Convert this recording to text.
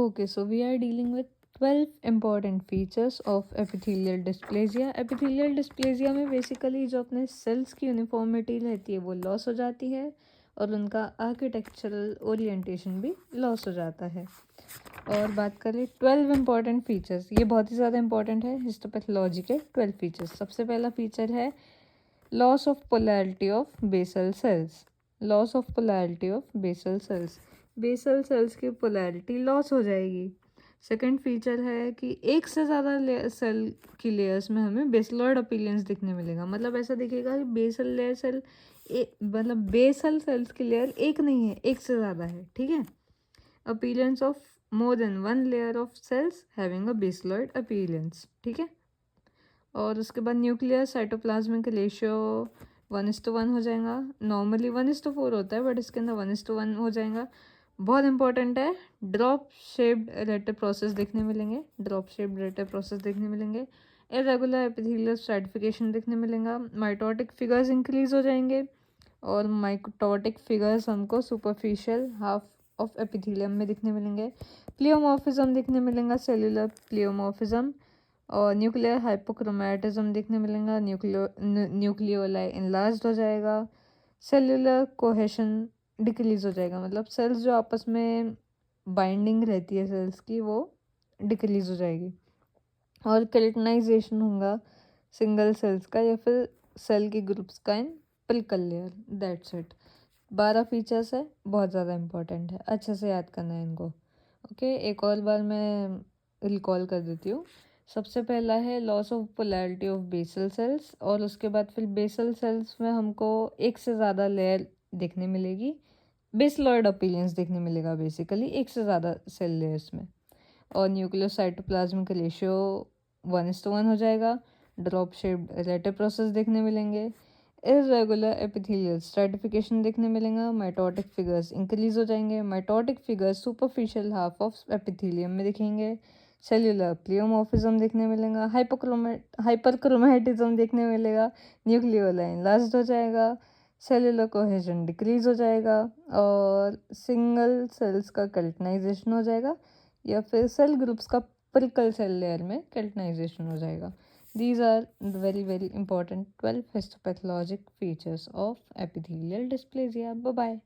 Okay, so we are dealing with 12 important features of epithelial dysplasia. epithelial dysplasia में basically जो अपने sales की uniformity रहती है वो लॉस हो जाती है और उनका आर्किटेक्चरल ओरिएंटेशन भी लॉस हो जाता है। और बात करें 12 इम्पॉर्टेंट फीचर्स, ये बहुत ही ज़्यादा इंपॉर्टेंट है हिस्टोपैथोलॉजी के 12 फीचर्स। सबसे पहला फीचर है loss of polarity of basal cells. Loss of polarity of basal cells, basal cells की पोलैरिटी लॉस हो जाएगी। सेकंड फीचर है कि एक से ज़्यादा सेल की लेयर्स में हमें बेसलॉइड अपीलियंस दिखने मिलेगा। मतलब ऐसा दिखेगा कि बेसल लेयर सेल मतलब बेसल सेल्स की लेयर एक नहीं है, एक से ज़्यादा है। ठीक है, appearance of more than one layer of cells having a basaloid appearance. ठीक है, और उसके बाद न्यूक्लियर साइटोप्लाज्मिक रेशियो 1:1 हो जाएगा। नॉर्मली 1:4 होता है, बट इसके अंदर 1:1 हो जाएगा। बहुत इंपॉर्टेंट है, ड्रॉप शेप्ड रेटर प्रोसेस देखने मिलेंगे, ड्रॉप शेप्ड रेटर प्रोसेस देखने मिलेंगे। इरेगुलर एपिथेलियल स्ट्रैटिफिकेशन देखने मिलेगा। माइटोटिक फिगर्स इंक्रीज हो जाएंगे और माइटोटिक फिगर्स हमको सुपरफिशियल हाफ ऑफ एपिथेलियम में दिखने मिलेंगे। प्लियोमॉर्फिज्म दिखने मिलेगा, सेल्यूलर प्लियोमॉर्फिज्म, और न्यूक्लियर हाइपोक्रोमैटिज्म देखने मिलेगा। न्यूक्लियोलाई इनलार्ज्ड हो जाएगा। सेल्यूलर कोहेशन डिक्रीज हो जाएगा, मतलब सेल्स जो आपस में बाइंडिंग रहती है सेल्स की वो डिक्रीज हो जाएगी। और केल्टनाइजेशन होगा सिंगल सेल्स का या फिर सेल के ग्रुप्स का इन पिल्कल लेयर। That's it. 12 फीचर्स है, बहुत ज़्यादा इंपॉर्टेंट है, अच्छे से याद करना है इनको। ओके, एक और बार मैं रिकॉल कर देती हूँ। सबसे पहला है loss of polarity of basal cells, और उसके बाद फिर बेसल सेल्स में हमको एक से ज़्यादा लेयर देखने मिलेगी, बेसलॉइड अपीलियंस देखने मिलेगा बेसिकली एक से ज़्यादा सेल लेयर्स में। और न्यूक्लियर साइटोप्लाज्मिक रेशियो 1:1 हो जाएगा। ड्रॉप शेप्ड रेटर प्रोसेस देखने मिलेंगे। इरेगुलर एपिथेलियल स्ट्रैटिफिकेशन देखने मिलेगा। माइटोटिक फिगर्स इंक्रीज हो जाएंगे। Mitotic figures superficial half of epithelium में दिखेंगे। सेल्यूलर प्लियोमॉर्फिज्म देखने मिलेगा। हाइपरक्रोमैटिज्म देखने मिलेगा। न्यूक्लियोलाई इनलार्ज्ड हो जाएगा। सेल्यूलर कोहेजन डिक्रीज हो जाएगा और सिंगल सेल्स का केल्टनाइजेशन हो जाएगा या फिर सेल ग्रुप्स का परिकल सेल लेयर में केल्टनाइजेशन हो जाएगा। These are the very important 12 histopathologic features of epithelial dysplasia. Bye bye.